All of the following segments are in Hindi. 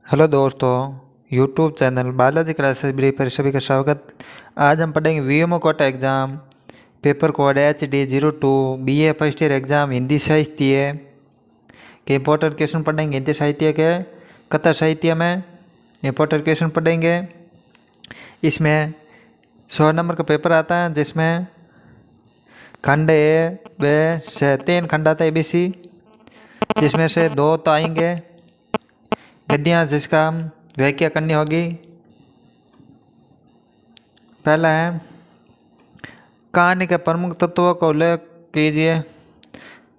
हेलो दोस्तों, यूट्यूब चैनल बालाजी क्लासेस ब्री पर सभी का स्वागत। आज हम पढ़ेंगे VMO Kota exam paper code HD02 BA first year exam Hindi साहित्य के इंपॉर्टेंट क्वेश्चन पढ़ेंगे। हिंदी साहित्य के कथा साहित्य में इंपॉर्टेंट क्वेश्चन पढ़ेंगे। इसमें 100 नंबर का पेपर आता है जिसमें खंड ए व से 3 खंड आता है ABC, जिसमें से 2 तो आएंगे गद्दियाँ जिसका हम व्याख्या करनी होगी। पहला है कहानी के प्रमुख तत्वों का उल्लेख कीजिए।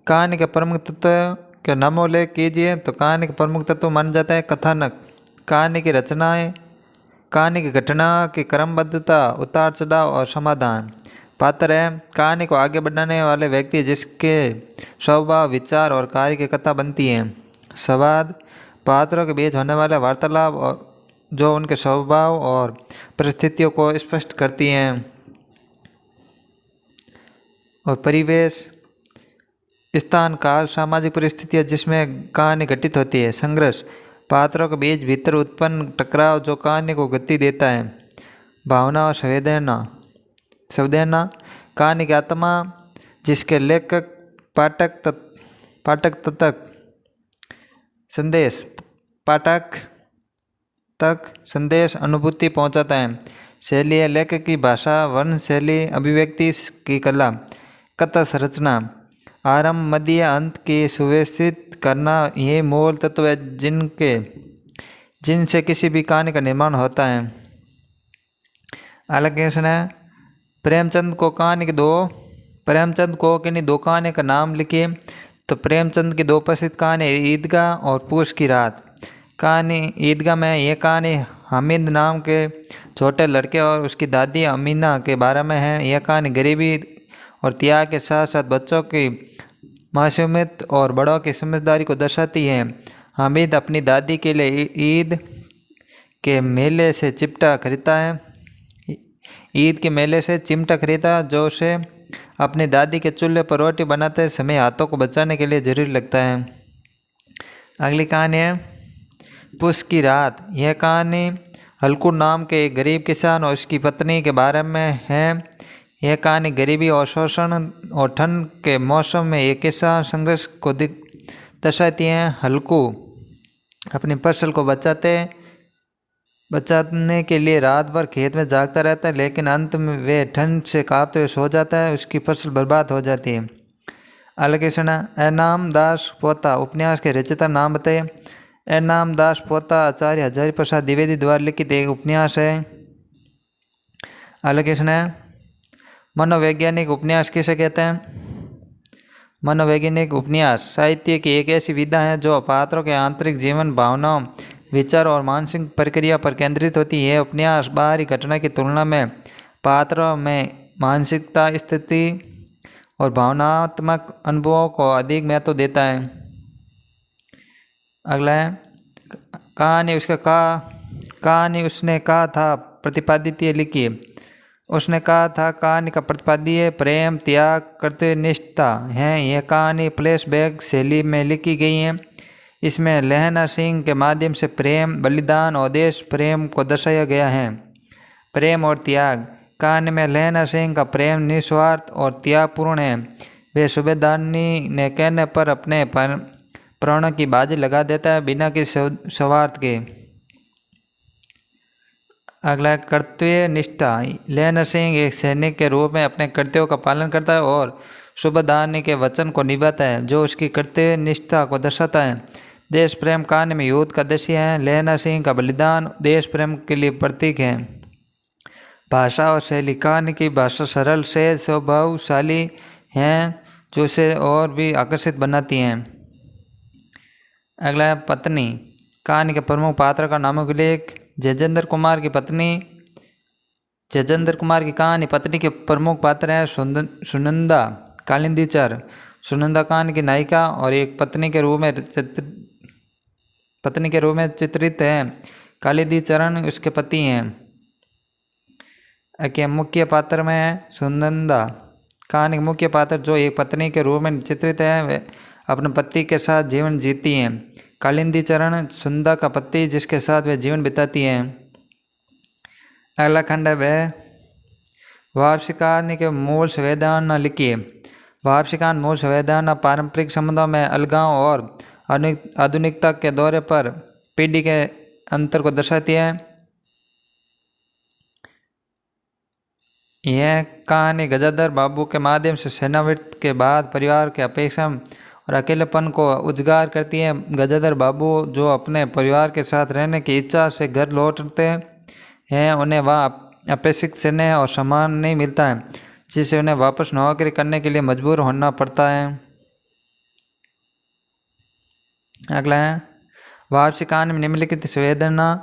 कहानी के प्रमुख तत्व के नाम उल्लेख कीजिए। तो कहानी के प्रमुख तत्व मान जाता है कथानक, कहानी की रचनाएं, कहानी की घटना की क्रमबद्धता, उतार चढ़ाव और समाधान। पात्र है कहानी को आगे बढ़ाने वाले व्यक्ति जिसके स्वभाव, विचार और कार्य की कथा बनती है। संवाद पात्रों के बीच होने वाला वार्तालाप और जो उनके स्वभाव और परिस्थितियों को स्पष्ट करती हैं। और परिवेश स्थान, काल, सामाजिक परिस्थितियाँ जिसमें कहानी घटित होती है। संघर्ष पात्रों के बीच भीतर उत्पन्न टकराव जो कहानी को गति देता है। भावना और संवेदना कहानी की आत्मा जिसके लेखक पाठक तक संदेश पाठक तक संदेश अनुभूति पहुंचाता है। शैली है लेखक की भाषा, वर्ण शैली, अभिव्यक्ति की कला। कथा संरचना आरंभ, मध्य, अंत की सुव्यवस्थित करना ये मूल तत्व है जिनसे किसी भी कहानी का निर्माण होता है। अगला क्वेश्चन है प्रेमचंद को किन्हीं 2 कहानी का नाम लिखिए। तो प्रेमचंद की 2 प्रसिद्ध कहानी ईदगाह और पूस की रात। कहानी ईदगाह में यह कहानी हामिद नाम के छोटे लड़के और उसकी दादी अमीना के बारे में है। यह कहानी गरीबी और त्याग के साथ साथ बच्चों की मासूमियत और बड़ों की समझदारी को दर्शाती है। हामिद अपनी दादी के लिए ईद के मेले से चिमटा खरीदा जो उसे अपनी दादी के चूल्हे पर रोटी बनाते समय हाथों को बचाने के लिए जरूरी लगता है। अगली कहानी है पूस की रात। यह कहानी हल्कू नाम के एक गरीब किसान और उसकी पत्नी के बारे में है। यह कहानी गरीबी और शोषण और ठंड के मौसम में एक किसान संघर्ष को दर्शाती है। हल्कू अपनी फसल को बचाने के लिए रात भर खेत में जागता रहता है, लेकिन अंत में वे ठंड से कांपते हुए सो जाता है। उसकी फसल बर्बाद हो जाती है। अगला क्वेश्चन है एनाम दास पोता उपन्यास के रचयिता नाम बताइए। एनाम दास पोता आचार्य हजारी प्रसाद द्विवेदी द्वारा लिखित एक उपन्यास है। अगला क्वेश्चन है मनोवैज्ञानिक उपन्यास किसे कहते हैं। मनोवैज्ञानिक उपन्यास साहित्य की एक ऐसी विधा है जो पात्रों के आंतरिक जीवन, भावनाओं, विचार और मानसिक प्रक्रिया पर केंद्रित होती है। उपन्यास बाहरी घटना की तुलना में पात्रों में मानसिकता, स्थिति और भावनात्मक अनुभवों को अधिक महत्व देता है। अगला है कहानी उसने कहा था प्रतिपादित लिखिए। उसने कहा था कहानी का प्रतिपाद्य प्रेम, त्याग, कर्तव्यनिष्ठता है। यह कहानी फ्लैशबैक शैली में लिखी गई है। इसमें लहना सिंह के माध्यम से प्रेम, बलिदान और देश प्रेम को दर्शाया गया है। प्रेम और त्याग कहानी में लहना सिंह का प्रेम निस्वार्थ और त्यागपूर्ण है। वे सूबेदारनी ने कहने पर अपने प्राणों की बाजी लगा देता है बिना किसी स्वार्थ के। अगला कर्तव्य निष्ठा लहना सिंह एक सैनिक के रूप में अपने कर्तव्यों का पालन करता है और सूबेदारनी के वचन को निभाता है जो उसकी कर्तव्य निष्ठा को दर्शाता है। देश प्रेम कहानी में युद्ध का दृश्य है। लहना सिंह का बलिदान देश प्रेम के लिए प्रतीक है। भाषा और शैली कहानी की भाषा सरल से स्वभावशाली हैं जो उसे और भी आकर्षित बनाती हैं। अगला है पत्नी कहानी के प्रमुख पात्र का नाम उल्लेख। जजेंद्र कुमार की कहानी पत्नी के प्रमुख पात्र हैं सुनंदा कालिंदीचर। सुनंदा कहानी की नायिका और एक पत्नी के रूप में चित्रित है। कालिंदीचरण उसके पति हैं। मुख्य पात्र में है सुनंदा। कहानी के मुख्य पात्र जो एक पत्नी के रूप में चित्रित है वे अपने पति के साथ जीवन जीती हैं। कालिंदी चरण सुंदा का पति जिसके साथ वे जीवन बिताती हैं। अगला खंड है वह वार्षिकान के मूल संवेदना लिखिए। वार्षिकान मूल संवेदना पारंपरिक संबंधों में अलगाव और आधुनिकता के दौरे पर पीढ़ी के अंतर को दर्शाती है। यह कहानी गजाधर बाबू के माध्यम से सेवानिवृत्ति के बाद परिवार के अपेक्षा और अकेलेपन को उजागर करती है। गजाधर बाबू जो अपने परिवार के साथ रहने की इच्छा से घर लौटते हैं, उन्हें वह अपेक्षित स्नेह और सम्मान नहीं मिलता है, जिससे उन्हें वापस नौकरी करने के लिए मजबूर होना पड़ता है। अगला है वार्षिक कहानी में निम्नलिखित संवेदना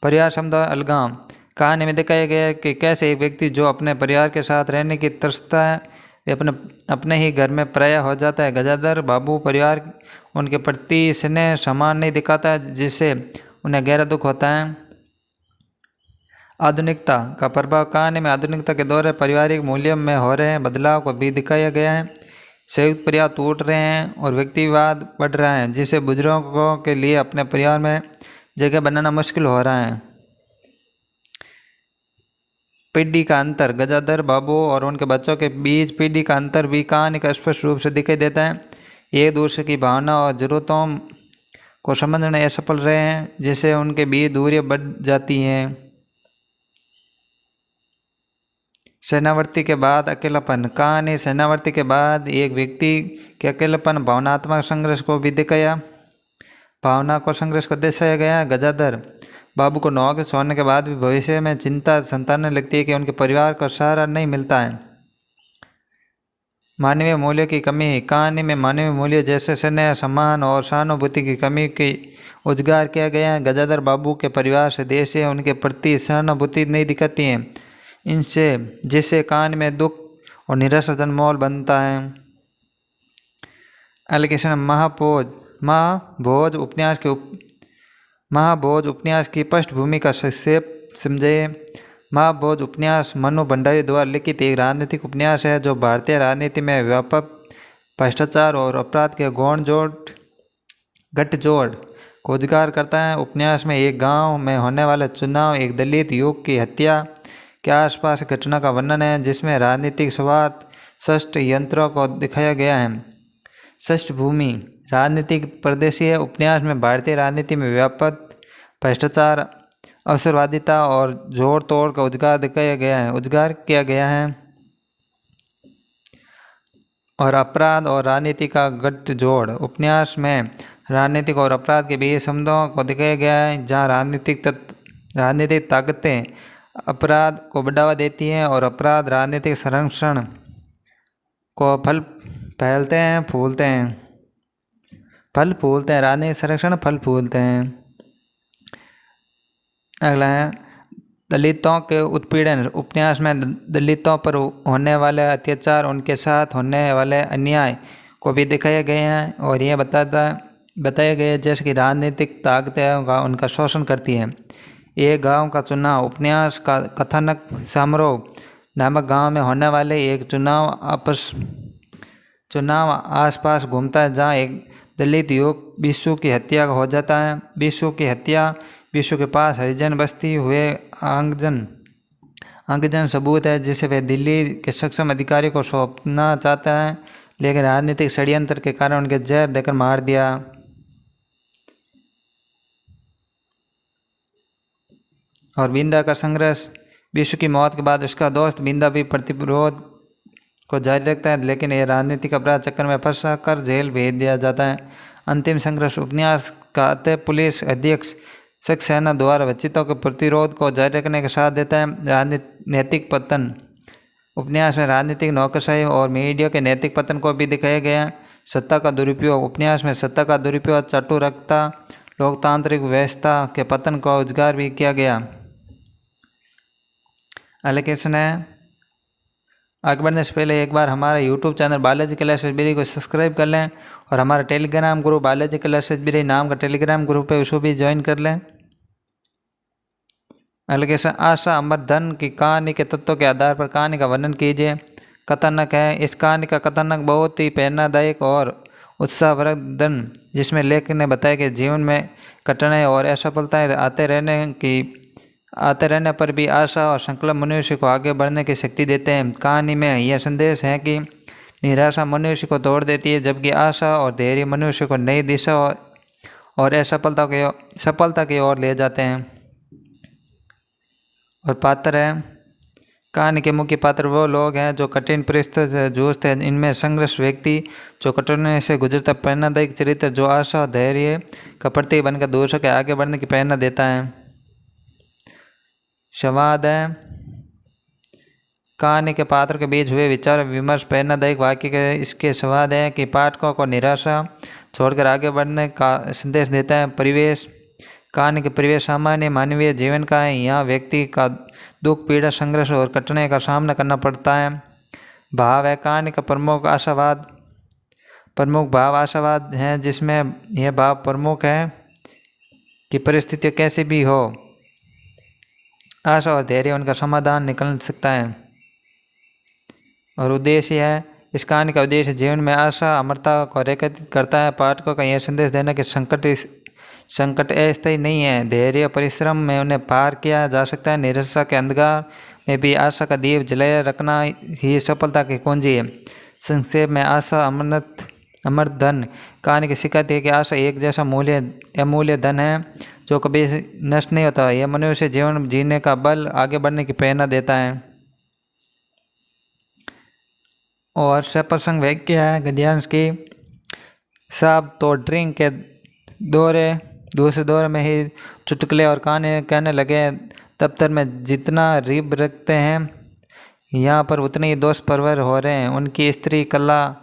परिवार समुदाय अलगाव। कहानी में दिखाया गया है कि कैसे एक व्यक्ति जो अपने परिवार के साथ रहने की तरसता है वे अपने ही घर में पराया हो जाता है। गजाधर बाबू परिवार उनके प्रति स्नेह सम्मान नहीं दिखाता है, जिससे उन्हें गहरा दुख होता है। आधुनिकता का प्रभाव। कहानी में आधुनिकता के दौरे पारिवारिक मूल्यों में हो रहे बदलाव को भी दिखाया गया है। संयुक्त परिवार टूट रहे हैं और व्यक्तिवाद बढ़ रहा है, जिससे बुजुर्गों के लिए अपने परिवार में जगह बनाना मुश्किल हो रहा है। पीढ़ी का अंतर। गजाधर बाबू और उनके बच्चों के बीच पीढ़ी का अंतर भी कहानी का स्पष्ट रूप से दिखाई देता है। एक दूसरे की भावना और जरूरतों को समझने में असफल रहे हैं, जिससे उनके बीच दूरियां बढ़ जाती हैं। सेवानिवृत्ति के बाद अकेलापन। कहानी सेवानिवृत्ति के बाद एक व्यक्ति के अकेलापन भावनात्मक संघर्ष को भी दिखाया गया। गजाधर बाबू को नौकरी छोड़ने के बाद भी भविष्य में चिंता सताने लगती है कि उनके परिवार को सहारा नहीं मिलता है। मानवीय मूल्य की कमी। कहानी में मानवीय मूल्य जैसे स्नेह, सम्मान और सहानुभूति की कमी की उजागर किया गया है। गजाधर बाबू के परिवार सदस्य उनके प्रति सहानुभूति नहीं दिखाती हैं, जिससे कहानी में दुख और निराशा जन्मोल बनता है। एलिगेशन। महाभोज उपन्यास की पृष्ठभूमि का संक्षेप समझे। महाभोज उपन्यास मनु भंडारी द्वारा लिखित एक राजनीतिक उपन्यास है जो भारतीय राजनीति में व्यापक भ्रष्टाचार और अपराध के गठजोड़ को उजागर करता है। उपन्यास में एक गांव में होने वाले चुनाव, एक दलित युवक की हत्या के आसपास घटना का वर्णन है, जिसमें राजनीतिक स्वार्थ षष्ठ यंत्रों को दिखाया गया है। पृष्ठभूमि। राजनीतिक परिदृश्य। उपन्यास में भारतीय राजनीति में व्यापक भ्रष्टाचार, अवसरवादिता और जोड़ तोड़ का उजागर किया गया है और अपराध और राजनीति का गठजोड़। उपन्यास में राजनीतिक और अपराध के बीच संबंधों को दिखाया गया है, जहाँ राजनीतिक ताकतें अपराध को बढ़ावा देती हैं और अपराध राजनीतिक संरक्षण को फल फूलते हैं। राजनीतिक संरक्षण फल फूलते हैं। अगला है दलितों के उत्पीड़न। उपन्यास में दलितों पर होने वाले अत्याचार, उनके साथ होने वाले अन्याय को भी दिखाया गया है और यह बताया गया है जैसे कि राजनीतिक ताकतें उनका शोषण करती हैं। एक गांव का चुनाव। उपन्यास का कथानक समारोह नामक गांव में होने वाले एक चुनाव आसपास घूमता है, जहां एक दलित युवक बिशु की हत्या हो जाता है। बिशु के पास हरिजन बस्ती हुए अंगजन सबूत है, जिसे वे दिल्ली के सक्षम अधिकारी को सौंपना चाहता है, लेकिन राजनीतिक षड्यंत्र के कारण उनके जहर देकर मार दिया। और बिंदा का संघर्ष। बिशु की मौत के बाद उसका दोस्त बिंदा भी प्रतिरोध को जारी रखता है, लेकिन यह राजनीतिक अपराध चक्कर में फंसा कर जेल भेज दिया जाता है। अंतिम संघर्ष। उपन्यास का अंत पुलिस अधीक्षक सक्सेना द्वारा वंचितों के प्रतिरोध को जारी रखने का साथ देता है। नैतिक पतन। उपन्यास में राजनीतिक नौकरशाही और मीडिया के नैतिक पतन को भी दिखाया गया है। सत्ता का दुरुपयोग। उपन्यास में सत्ता का दुरुपयोग, चाटुकरता, लोकतांत्रिक व्यवस्था के पतन को उजागर भी किया गया। एलिगेशन है। आगे बढ़ने से पहले एक बार हमारा यूट्यूब चैनल बालाजी कैलाश राजगिरी को सब्सक्राइब कर लें और हमारा टेलीग्राम ग्रुप बालाजी कैलाश राजगिरी नाम का टेलीग्राम ग्रुप है, उसको भी ज्वाइन कर लें। एलिगेशन। आशा अमरधन की कहानी के तत्वों के आधार पर कहानी का वर्णन कीजिए। कथानक है। इस कहानी का कथानक बहुत ही प्रेरणादायक और उत्साहवर्धन, जिसमें लेखक ने बताया कि जीवन में कठिनाई और असफलताएं आते रहने पर भी आशा और संकल्प मनुष्य को आगे बढ़ने की शक्ति देते हैं। कहानी में यह संदेश है कि निराशा मनुष्य को तोड़ देती है, जबकि आशा और धैर्य मनुष्य को नई दिशा और सफलता की ओर ले जाते हैं। और पात्र है, कहानी के मुख्य पात्र वो लोग हैं जो कठिन परिस्थिति से जूझते हैं। इनमें संघर्ष व्यक्ति जो कठिनाई से गुजरता, प्रेरणादायक चरित्र जो आशा और धैर्य का प्रतीक बनकर दूसरों के आगे बढ़ने की प्रेरणा देता है। संवाद है, कहानी के पात्र के बीच हुए विचार विमर्श प्रेरणादायक वाक्य के इसके संवाद है कि पाठकों को निराशा छोड़कर आगे बढ़ने का संदेश देता है। परिवेश, कहानी के परिवेश सामान्य मानवीय जीवन का है। यहाँ व्यक्ति का दुख, पीड़ा, संघर्ष और कठिनाई का सामना करना पड़ता है। भाव है, कहानी का प्रमुख भाव आशावाद है, जिसमें यह भाव प्रमुख है कि परिस्थितियाँ कैसी भी हो, आशा और धैर्य उनका समाधान निकल सकता है। और उद्देश्य है, इस कहानी का उद्देश्य जीवन में आशा अमरता को रेखांकित करता है। पाठकों का यह संदेश देना कि संकट अस्थायी नहीं है, धैर्य परिश्रम में उन्हें पार किया जा सकता है। निराशा के अंधकार में भी आशा का दीप जलाए रखना ही सफलता की कुंजी है। संक्षेप में, आशा अमर धन, कहानी की सिखाती है कि आशा एक जैसा अमूल्य धन है जो कभी नष्ट नहीं होता। यह मनुष्य जीवन जीने का बल, आगे बढ़ने की प्रेरणा देता है। और सप्रसंग वाक्य है गद्यांश की, साहब तो ड्रिंक के दूसरे दौरे में ही चुटकुले और कहानी कहने लगे। दफ्तर में जितना रिब रखते हैं, यहाँ पर उतने ही दोस्त परवर हो रहे हैं। उनकी स्त्री कला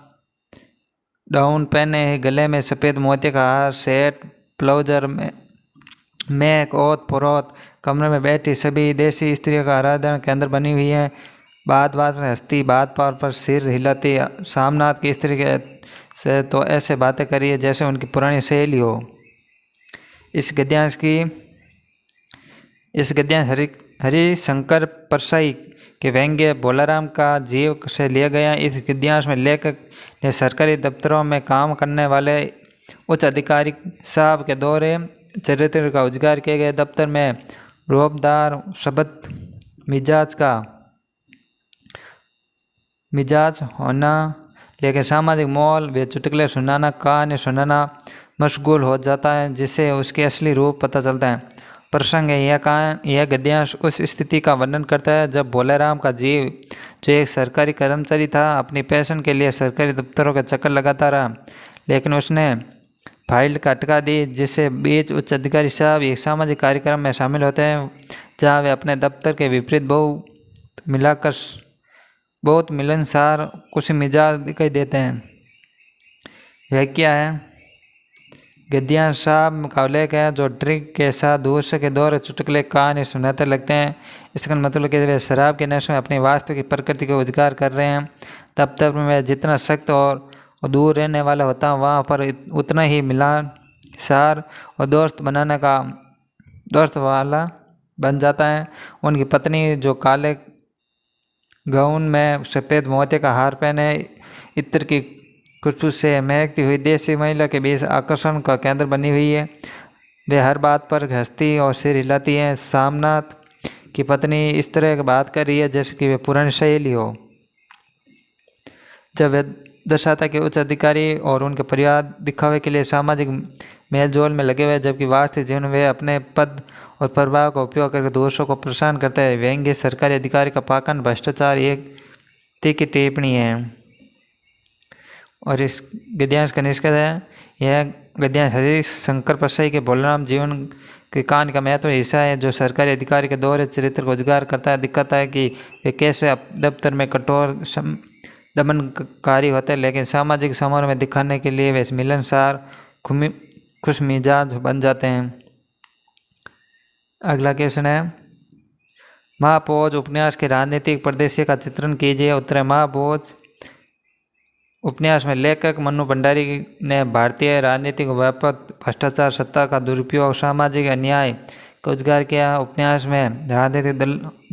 डाउन पहने, गले में सफ़ेद मोती का हार, सेट ब्लाउजर में एक ओत परोत कमरे में बैठी सभी देसी स्त्रियों का आराधना केंद्र बनी हुई है। बात में हंसती, बात पर सिर हिलाती। सामनाथ की स्त्री के से तो ऐसे बातें करिए जैसे उनकी पुरानी सहेली हो। इस गद्यांश हरिशंकर परसाई के व्यंग्य भोलाराम का जीव से लिया गया। इस गद्यांश में लेखक ने सरकारी दफ्तरों में काम करने वाले उच्च अधिकारी साहब के दोहरे चरित्र का उजागर किए गए। दफ्तर में रोबदार शब्द मिजाज होना, लेकिन सामाजिक माहौल वे चुटकुले सुनाना, कहानी सुनाना मशगूल हो जाता है, जिससे उसके असली रूप पता चलता है। प्रसंग है, यह गद्यांश उस स्थिति का वर्णन करता है जब भोलाराम का जीव, जो एक सरकारी कर्मचारी था, अपनी पेंशन के लिए सरकारी दफ्तरों का चक्कर लगाता रहा, लेकिन उसने फाइल अटका दी। जिससे बीच उच्च अधिकारी साहब एक सामाजिक कार्यक्रम में शामिल होते हैं, जहाँ वे अपने दफ्तर के विपरीत बहुत मिलनसार कुछ मिजाज दिखाई देते हैं। यह क्या है, गद्यांश साहब मुकाबले का है जो ड्रिंक के साथ दूसरे के दौरे चुटकुले कहानी सुनाते लगते हैं। इसका मतलब कि वे शराब के नशे में अपनी वास्तविक प्रकृति को उजागर कर रहे हैं। दफ्तर में वे जितना सख्त और दूर रहने वाला होता है, वहाँ पर उतना ही मिलनसार और दोस्त वाला बन जाता है। उनकी पत्नी जो काले गाउन में सफ़ेद मोती का हार पहने, इत्र की खुशबू से महकती हुई देसी महिला के बीच आकर्षण का केंद्र बनी हुई है। वे हर बात पर हंसती और सिर हिलाती हैं। सामनाथ की पत्नी इस तरह की बात कर रही है जैसे कि वे पुरानी सहेली हो। जब वे दर्शाता कि उच्च अधिकारी और उनके परिवार दिखावे के लिए सामाजिक मेलजोल में लगे हुए, जबकि वास्तविक जीवन वे अपने पद और प्रभाव का उपयोग करके दूसरों को परेशान करते हैं। व्यंग्य सरकारी अधिकारी का पाखंड, भ्रष्टाचार एक तीखी टिप्पणी है। और इस गद्यांश का निष्कर्ष है, यह गद्यांश हरिशंकर परसाई के भोलाराम जीवन के कहानी का महत्व हिस्सा है, जो सरकारी अधिकारी के दोहरे चरित्र को उजागर करता है, दिखाता है कि वे कैसे दफ्तर में कठोर दमनकारी होते हैं, लेकिन सामाजिक समारोह में दिखाने के लिए वे मिलनसार खुश मिजाज बन जाते हैं। अगला क्वेश्चन है, महाभोज उपन्यास के राजनीतिक परिदृश्य का चित्रण कीजिए। उत्तर है, महाभोज उपन्यास में लेखक मनु भंडारी ने भारतीय राजनीतिक व्यापक भ्रष्टाचार, सत्ता का दुरुपयोग, सामाजिक अन्याय का उजागर किया। उपन्यास में राजनीतिक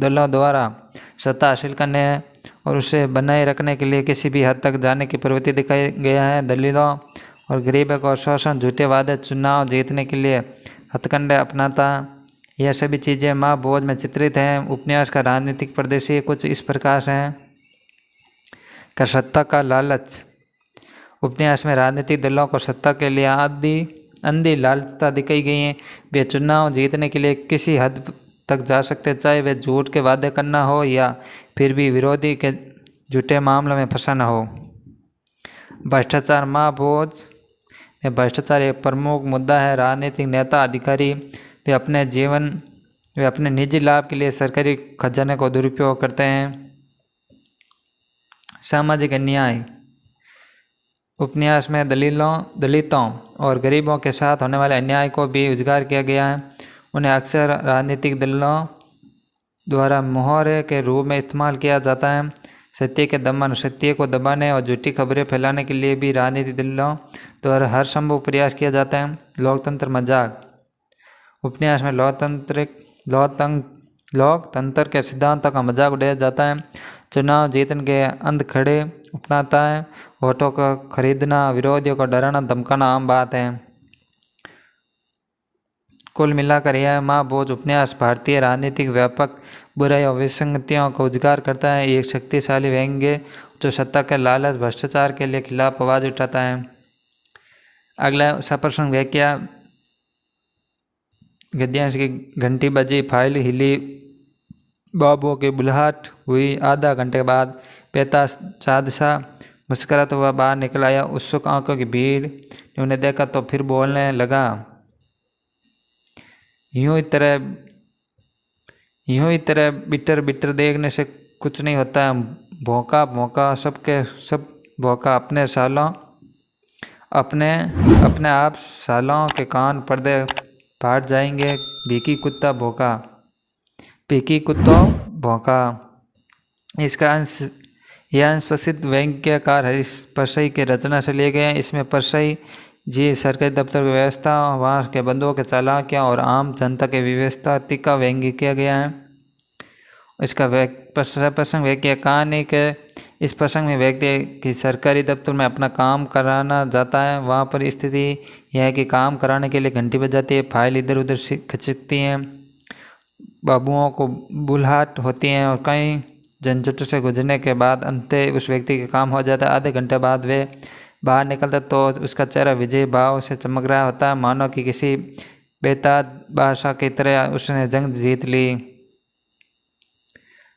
दलों द्वारा सत्ता हासिल करने और उसे बनाए रखने के लिए किसी भी हद तक जाने की प्रवृत्ति दिखाई गया है। दलीलों और गरीबी और शोषण, झूठे वादे, चुनाव जीतने के लिए हथकंडे अपनाता। यह सभी चीज़ें माँ बोझ में चित्रित हैं। उपन्यास का राजनीतिक परिदृश्य कुछ इस प्रकार से है। का सत्ता का लालच। उपन्यास में राजनीतिक दलों को सत्ता के लिए अंधी लालचता दिखाई गई है। वे चुनाव जीतने के लिए किसी हद तक जा सकते, चाहे वे झूठ के वादे करना हो या फिर भी विरोधी के झूठे मामलों में फंसाना हो। भ्रष्टाचार। माँ बोझ में भ्रष्टाचार एक प्रमुख मुद्दा है। राजनीतिक नेता, अधिकारी वे अपने निजी लाभ के लिए सरकारी खजाने को दुरुपयोग करते हैं। सामाजिक अन्याय। उपन्यास में दलितों और गरीबों के साथ होने वाले अन्याय को भी उजागर किया गया है। उन्हें अक्सर राजनीतिक दलों द्वारा मुहावरे के रूप में इस्तेमाल किया जाता है। सत्य के दमन। सत्य को दबाने और झूठी खबरें फैलाने के लिए भी राजनीतिक दलों द्वारा हर संभव प्रयास किया जाता है। लोकतंत्र मजाक। उपन्यास में लोकतंत्र के सिद्धांतों का मजाक उड़ाया जाता है। चुनाव जीतने के अंधखड़े अपनाता है। वोटों का खरीदना, विरोधियों को डराना धमकाना आम बात है। कुल मिलाकर यह माँ बोझ उपन्यास भारतीय राजनीतिक व्यापक बुराई और विसंगतियों को उजागर करता है। एक शक्तिशाली व्यंग्य जो सत्ता के लालच, भ्रष्टाचार के लिए खिलाफ आवाज उठाता है। अगला सप्रसंग व्याख्या। गद्यांश की घंटी बजी, फाइल हिली, बाबुओं की बुलाहट हुई। आधा घंटे के बाद बेटा चादशा मुस्कुराता हुआ बाहर निकल आया। उत्सुक आंखों की भीड़ ने उन्हें देखा तो फिर बोलने लगा। यूं ही तरह बिटर देखने से कुछ नहीं होता है। भौंका सबके सब भौंका। अपने आप सालों के कान पर्दे फाट जाएंगे। भीकी कुत्ता भौंका। इसका अंश प्रसिद्ध व्यंग्यकार हरीश परसई के रचना से लिए गए हैं। इसमें परसई जी सरकारी दफ्तर की व्यवस्था, वहाँ के बंधुओं के चालाकियाँ और आम जनता के व्यवस्था का व्यंग्य किया गया है। इसका प्रसंग व्यक्ति कहानी के इस प्रसंग में व्यक्ति की सरकारी दफ्तर में अपना काम कराना जाता है। वहाँ पर स्थिति यह है कि काम कराने के लिए घंटी बजाती है, फाइल इधर उधर खिसकती हैं, बाबुओं को बुलाहट होती है और कई झंझटों से गुजरने के बाद अंततः उस व्यक्ति का काम हो जाता है। आधे घंटे बाद वे बाहर निकलता तो उसका चेहरा विजय भाव से चमक रहा होता है, मानो कि किसी बेताज बादशाह की तरह उसने जंग जीत ली।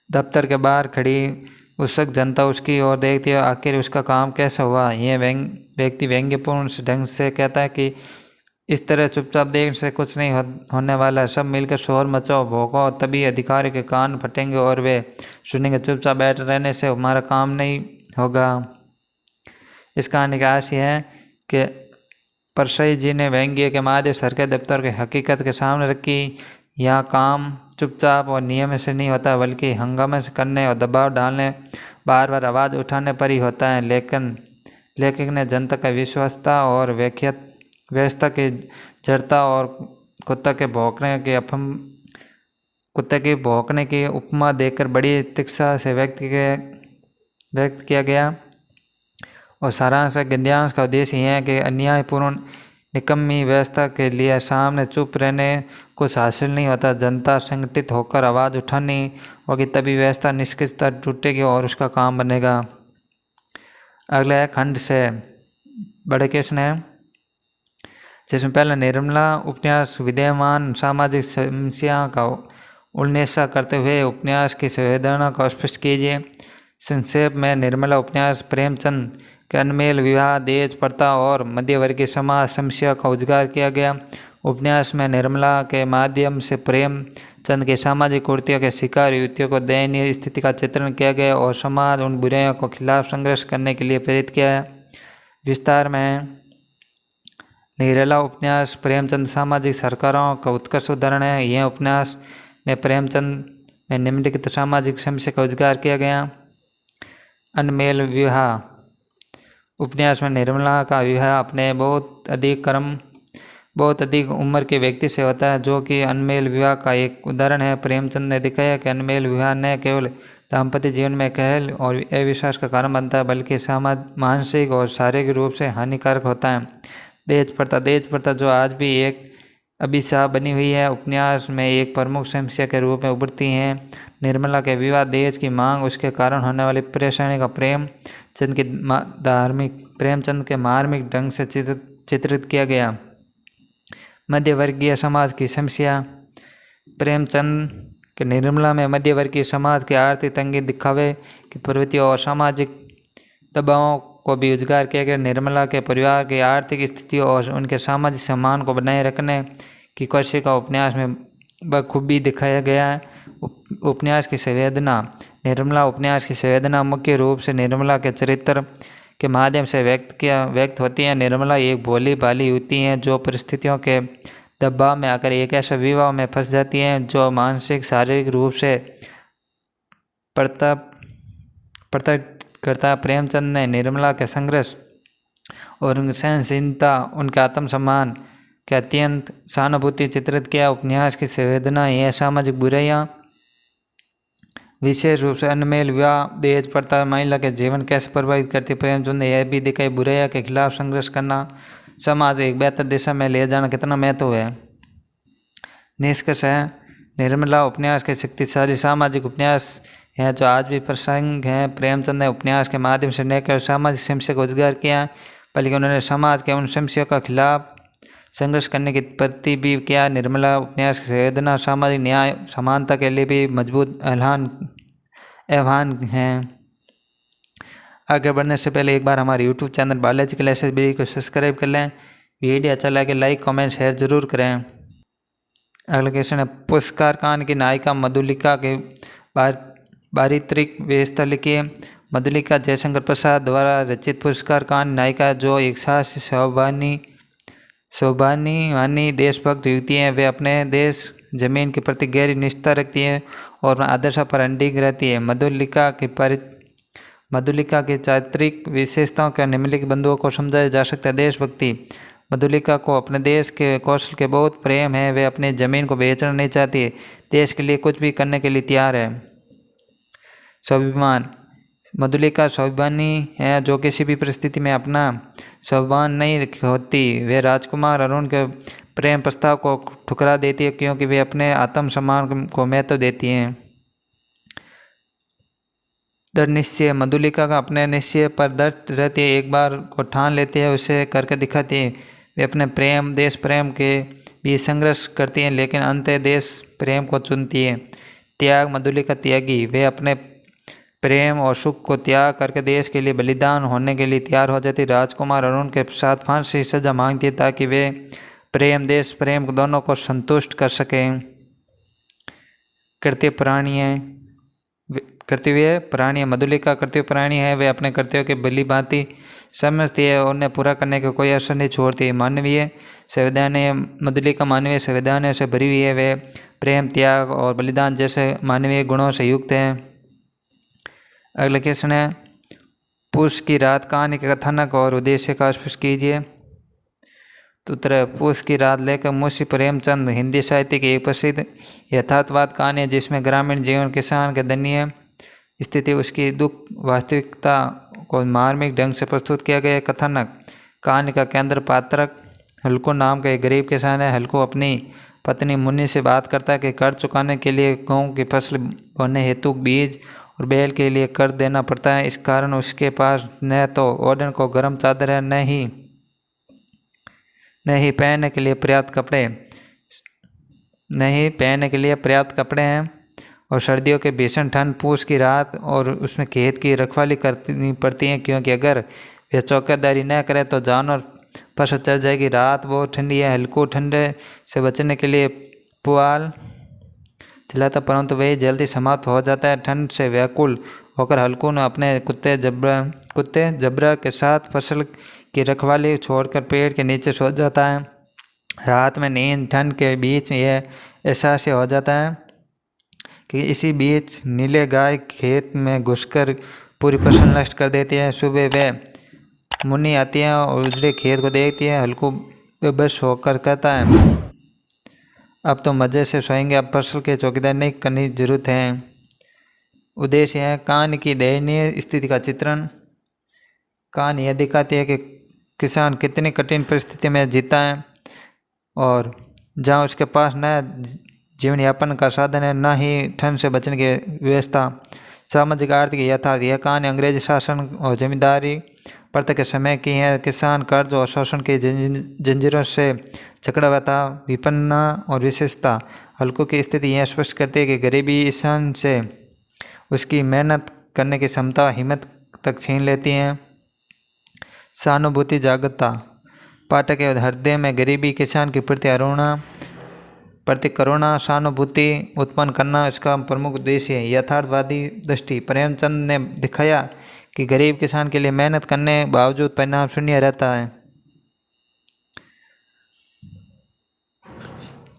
दफ्तर के बाहर खड़ी उत्सुक जनता उसकी ओर देखती है। आखिर उसका काम कैसा हुआ? यह व्यक्ति व्यंग्यपूर्ण ढंग से कहता है कि इस तरह चुपचाप देखने से कुछ नहीं होने वाला। सब मिलकर शोर मचाओ, भौंको, तभी अधिकारी के कान फटेंगे और वे सुनेंगे। चुपचाप बैठ रहने से हमारा काम नहीं होगा। इस कहानी का आशय है कि परसई जी ने व्यंग्य के माध्यम सरकारी दफ्तर की हकीकत के सामने रखी। यहाँ काम चुपचाप और नियम से नहीं होता, बल्कि हंगामे से करने और दबाव डालने, बार बार आवाज़ उठाने पर ही होता है। लेखक ने जनता का विश्वासता और व्यवस्था की जड़ता और कुत्ते के भौंकने की उपमा देकर बड़ी तीक्ष्णता से व्यक्त किया गया। और सारांश गद्यांश का उद्देश्य यह है कि अन्यायपूर्ण निकम्मी व्यवस्था के लिए सामने चुप रहने कुछ हासिल नहीं होता। जनता संगठित होकर आवाज़ उठानी होगी, तभी व्यवस्था निष्क्रियता टूटेगी और उसका काम बनेगा। अगला खंड से बड़े कृष्ण है, जिसमें पहले निर्मला उपन्यास विद्यमान सामाजिक समस्या का उल्लेख करते हुए उपन्यास की संवेदना को स्पष्ट कीजिए। संक्षेप में निर्मला उपन्यास प्रेमचंद के अनमेल विवाह, दहेज प्रथा और मध्यवर्गीय समाज समस्या का उजागर किया गया। उपन्यास में निर्मला के माध्यम से प्रेमचंद के सामाजिक कुरीतियों के शिकार युवतियों को दयनीय स्थिति का चित्रण किया गया और समाज उन बुराइयों को खिलाफ संघर्ष करने के लिए प्रेरित किया है। विस्तार में निर्मला उपन्यास प्रेमचंद सामाजिक सरकारों का उत्कृष्ट उदाहरण है। यह उपन्यास में प्रेमचंद में निम्नलिखित सामाजिक समस्या का उजागर किया गया। अनमेल विवाह। उपन्यास में निर्मला का विवाह अपने बहुत अधिक उम्र के व्यक्ति से होता है, जो कि अनमेल विवाह का एक उदाहरण है। प्रेमचंद ने दिखाया कि अनमेल विवाह न केवल दाम्पत्य जीवन में कहल और अविश्वास का कारण बनता है, बल्कि मानसिक और शारीरिक रूप से हानिकारक होता है। दहेज प्रथा जो आज भी एक अभिशाप बनी हुई है, उपन्यास में एक प्रमुख समस्या के रूप में उभरती हैं। निर्मला के विवाह, दहेज की मांग, उसके कारण होने वाली परेशानी का प्रेमचंद के मार्मिक ढंग से चित्रित किया गया। मध्यवर्गीय समाज की समस्या। प्रेमचंद के निर्मला में मध्यवर्गीय समाज की आर्थिक तंगी, दिखावे की प्रवृत्तियों और सामाजिक दबावों को भी उजागर किया गया। निर्मला के परिवार की आर्थिक स्थितियों और उनके सामाजिक सम्मान को बनाए रखने की कोशिश का उपन्यास में बखूबी दिखाया गया है। उपन्यास की संवेदना। निर्मला उपन्यास की संवेदना मुख्य रूप से निर्मला के चरित्र के माध्यम से व्यक्त होती है। निर्मला एक भोली भाली युवती हैं जो परिस्थितियों के दबाव में आकर एक ऐसा विवाह में फंस जाती हैं जो मानसिक शारीरिक रूप से प्रताप करता है। प्रेमचंद ने निर्मला के संघर्ष और उनकी सहनशीलता, उनके आत्मसम्मान के अत्यंत सहानुभूति चित्रित किया। उपन्यास की संवेदना यह सामाजिक बुराइयां, विशेष रूप से अनमेल विवाह, दहेज प्रथा महिला के जीवन कैसे प्रभावित करती। प्रेमचंद ने यह भी दिखाई बुराइयां के खिलाफ संघर्ष करना समाज एक बेहतर दिशा में ले जाना कितना महत्व है। निष्कर्ष है, निर्मला उपन्यास के शक्तिशाली सामाजिक उपन्यास है जो आज भी प्रासंगिक है। प्रेमचंद ने उपन्यास के माध्यम से न केवल सामाजिक समस्या को उजागर किया, बल्कि उन्होंने समाज के उन समस्याओं का खिलाफ संघर्ष करने की प्रति भी किया। निर्मला उपन्यास की संवेदना सामाजिक न्याय, समानता के लिए भी मजबूत आह्वान है। आगे बढ़ने से पहले एक बार हमारे YouTube चैनल बालाजी लाइब्रेरी को सब्सक्राइब कर लें। वीडियो अच्छा लगे लाइक कमेंट शेयर जरूर करें। अगला क्वेश्चन है, पुरस्कार कांड की नायिका मधुलिका के पारित्रिक व्यवस्था लिखिए। मधुलिका जयशंकर प्रसाद द्वारा रचित पुरस्कार कांड नायिका जो एक साहसी सौभाग्यवानी देशभक्त युवती हैं। वे अपने देश जमीन के प्रति गहरी निष्ठा रखती है और आदर्शों पर अडिग रहती है। मधुलिका की चारित्रिक विशेषताओं के निम्नलिखित बिंदुओं को समझाया जा सकता है। देशभक्ति। मधुलिका को अपने देश के कौशल के बहुत प्रेम है। वे अपनी जमीन को बेचना नहीं चाहती, देश के लिए कुछ भी करने के लिए तैयार है। स्वाभिमान। मधुलिका स्वाभिमानी है जो किसी भी परिस्थिति में अपना स्वाभिमान नहीं होती। वे राजकुमार अरुण के प्रेम प्रस्ताव को ठुकरा देती है क्योंकि वे अपने आत्मसम्मान को महत्व देती हैं। दृढ़ निश्चय। मधुलिका का अपने निश्चय पर दृढ़ रहती है, एक बार को ठान लेती है, उसे करके दिखाती है। वे अपने देश प्रेम के भी संघर्ष करती हैं लेकिन अंततः देश प्रेम को चुनती है। त्याग। मधुलिका त्यागी। वे अपने प्रेम और सुख को त्याग करके देश के लिए बलिदान होने के लिए तैयार हो जाती। राजकुमार अरुण के साथ फांसी सजा मांगती है ताकि वे देश प्रेम दोनों को संतुष्ट कर सकें। कर्तव्य प्राणी है। मधुलिका कर्तव्य प्राणी है। वे अपने कर्तव्यों के भली भांति समझती है और उन्हें पूरा करने का कोई असर नहीं छोड़ती। मानवीय संवेदनाएं। मधुलिका मानवीय संवेदनाओं से भरी हुई है। वे प्रेम, त्याग और बलिदान जैसे मानवीय गुणों से युक्त है। अगला क्वेश्चन है, पूस की रात कहानी के कथानक और उद्देश्य का स्पष्ट कीजिए। तो उत्तर, पूस की रात लेकर मुंशी प्रेमचंद हिंदी साहित्य की एक प्रसिद्ध यथार्थवाद कहानी है जिसमें ग्रामीण जीवन, किसान के दयनीय स्थिति, उसकी दुख वास्तविकता को मार्मिक ढंग से प्रस्तुत किया गया। कथानक। कहानी का केंद्र पात्र हल्कू नाम का एक गरीब किसान है। हल्कू अपनी पत्नी मुन्नी से बात करता है कि कर्ज चुकाने के लिए गेहूं की फसल बोने हेतु बीज और बैल के लिए कर्ज देना पड़ता है। इस कारण उसके पास न तो ओढ़ने को गर्म चादर है, न ही पहनने के लिए पर्याप्त कपड़े हैं और सर्दियों के भीषण ठंड, पूस की रात और उसमें खेत की रखवाली करनी पड़ती है क्योंकि अगर वे चौकीदारी न करें तो जानवर फसल चढ़ जाएगी। रात बहुत ठंडी है। हल्कू ठंडे से बचने के लिए पुआल चलाता परंतु वही जल्दी समाप्त हो जाता है। ठंड से व्याकुल होकर हल्कू ने अपने कुत्ते जबरा के साथ फसल की रखवाली छोड़कर पेड़ के नीचे सो जाता है। रात में नींद ठंड के बीच यह एहसास हो जाता है कि इसी बीच नीले गाय खेत में घुसकर पूरी फसल नष्ट कर देती है। सुबह वे मुन्नी आती है और उजड़े खेत को देखती है। हल्कू बेबस होकर कहता है, अब तो मज़े से सोएंगे, अब फसल के चौकीदार नहीं करनी जरूरत है। उद्देश्य है कहानी की दयनीय स्थिति का चित्रण। कहानी यह दिखाती है कि किसान कितनी कठिन परिस्थिति में जीता है और जहाँ उसके पास न जीवन यापन का साधन है, न ही ठंड से बचने की व्यवस्था। सामाजिक आर्थिक यथार्थ, यह कहानी अंग्रेजी शासन और जमींदारी प्रथा के समय की है। किसान कर्ज और शोषण की जंजीरों से जकड़ा हुआ था। विपन्न और विशेषता, हल्कों की स्थिति यह स्पष्ट करती है कि गरीबी इंसान से उसकी मेहनत करने की क्षमता, हिम्मत तक छीन लेती हैं। सहानुभूति जागृतता, पाठक के हृदय में गरीबी किसान के प्रति करुणा सहानुभूति उत्पन्न करना इसका प्रमुख उद्देश्य है। यथार्थवादी दृष्टि, प्रेमचंद ने दिखाया कि गरीब किसान के लिए मेहनत करने बावजूद परिणाम शून्य रहता है।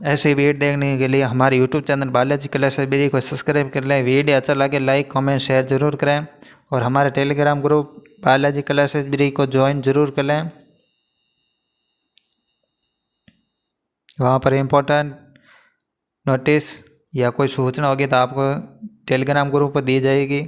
ऐसे वीडियो देखने के लिए हमारे YouTube channel Balaji Kailash library को सब्सक्राइब कर लें। वीडियो अच्छा लगे लाइक कमेंट शेयर जरूर करें और हमारे Telegram group Balaji Kailash library को ज्वाइन जरूर कर लें। वहाँ पर इम्पोर्टेंट नोटिस या कोई सूचना होगी तो आपको टेलीग्राम ग्रुप पर दी जाएगी।